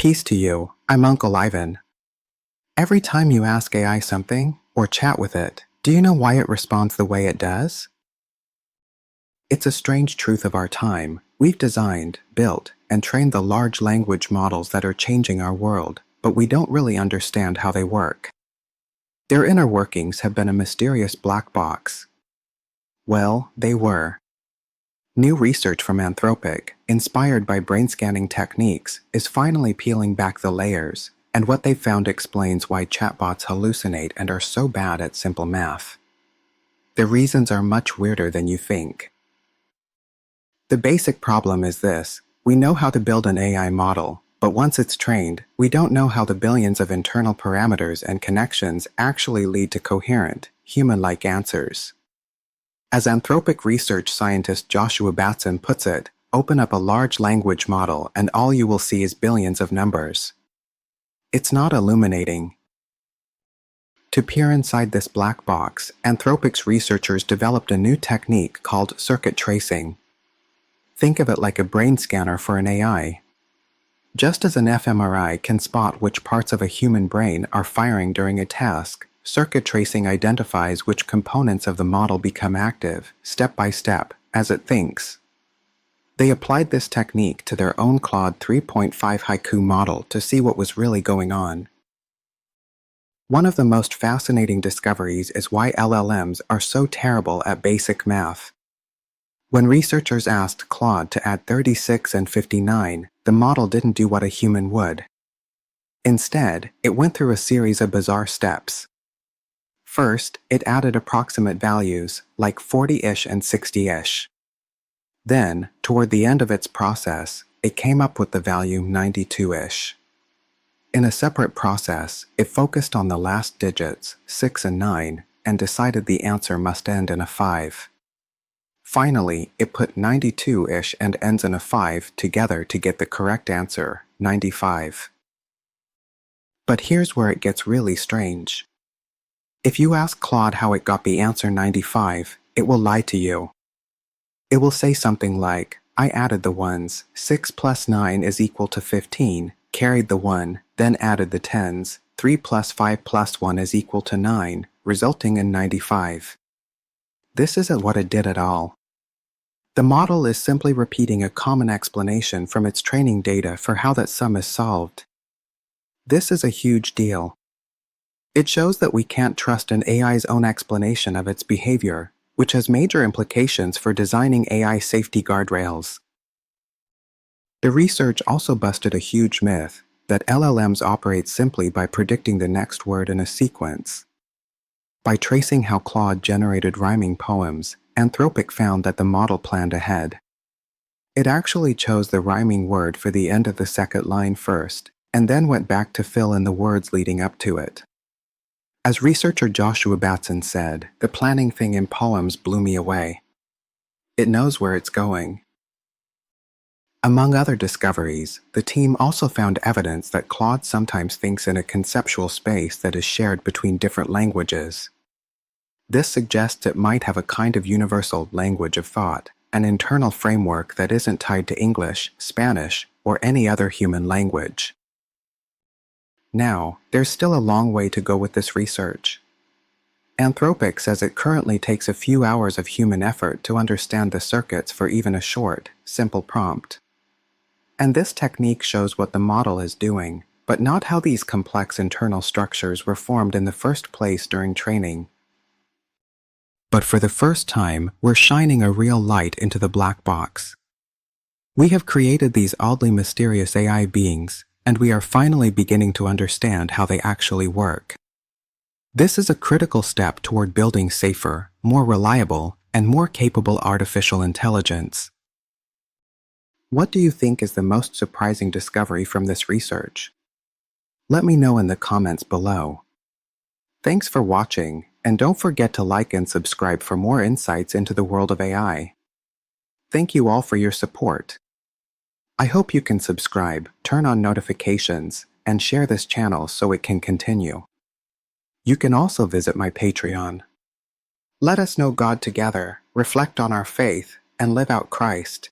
Peace to you, I'm Uncle Ivan. Every time you ask AI something, or chat with it, do you know why it responds the way it does? It's a strange truth of our time. We've designed, built, and trained the large language models that are changing our world, but we don't really understand how they work. Their inner workings have been a mysterious black box. Well, they were. New research from Anthropic, inspired by brain scanning techniques, is finally peeling back the layers, and what they've found explains why chatbots hallucinate and are so bad at simple math. The reasons are much weirder than you think. The basic problem is this: we know how to build an AI model, but once it's trained, we don't know how the billions of internal parameters and connections actually lead to coherent, human-like answers. As Anthropic research scientist Joshua Batson puts it, open up a large language model and all you will see is billions of numbers. It's not illuminating. To peer inside this black box, Anthropic's researchers developed a new technique called circuit tracing. Think of it like a brain scanner for an AI. Just as an fMRI can spot which parts of a human brain are firing during a task, circuit tracing identifies which components of the model become active, step by step, as it thinks. They applied this technique to their own Claude 3.5 Haiku model to see what was really going on. One of the most fascinating discoveries is why LLMs are so terrible at basic math. When researchers asked Claude to add 36 and 59, the model didn't do what a human would. Instead, it went through a series of bizarre steps. First, it added approximate values, like 40-ish and 60-ish. Then, toward the end of its process, it came up with the value 92-ish. In a separate process, it focused on the last digits, 6 and 9, and decided the answer must end in a 5. Finally, it put 92-ish and ends in a 5 together to get the correct answer, 95. But here's where it gets really strange. If you ask Claude how it got the answer 95, it will lie to you. It will say something like, I added the ones, 6 plus 9 is equal to 15, carried the 1, then added the tens, 3 plus 5 plus 1 is equal to 9, resulting in 95. This isn't what it did at all. The model is simply repeating a common explanation from its training data for how that sum is solved. This is a huge deal. It shows that we can't trust an AI's own explanation of its behavior, which has major implications for designing AI safety guardrails. The research also busted a huge myth that LLMs operate simply by predicting the next word in a sequence. By tracing how Claude generated rhyming poems, Anthropic found that the model planned ahead. It actually chose the rhyming word for the end of the second line first, and then went back to fill in the words leading up to it. As researcher Joshua Batson said, the planning thing in poems blew me away. It knows where it's going. Among other discoveries, the team also found evidence that Claude sometimes thinks in a conceptual space that is shared between different languages. This suggests it might have a kind of universal language of thought, an internal framework that isn't tied to English, Spanish, or any other human language. Now, there's still a long way to go with this research. Anthropic says it currently takes a few hours of human effort to understand the circuits for even a short, simple prompt. And this technique shows what the model is doing, but not how these complex internal structures were formed in the first place during training. But for the first time, we're shining a real light into the black box. We have created these oddly mysterious AI beings, and we are finally beginning to understand how they actually work. This is a critical step toward building safer, more reliable, and more capable artificial intelligence. What do you think is the most surprising discovery from this research? Let me know in the comments below. Thanks for watching, and don't forget to like and subscribe for more insights into the world of AI. Thank you all for your support. I hope you can subscribe, turn on notifications, and share this channel so it can continue. You can also visit my Patreon. Let us know God together, reflect on our faith, and live out Christ.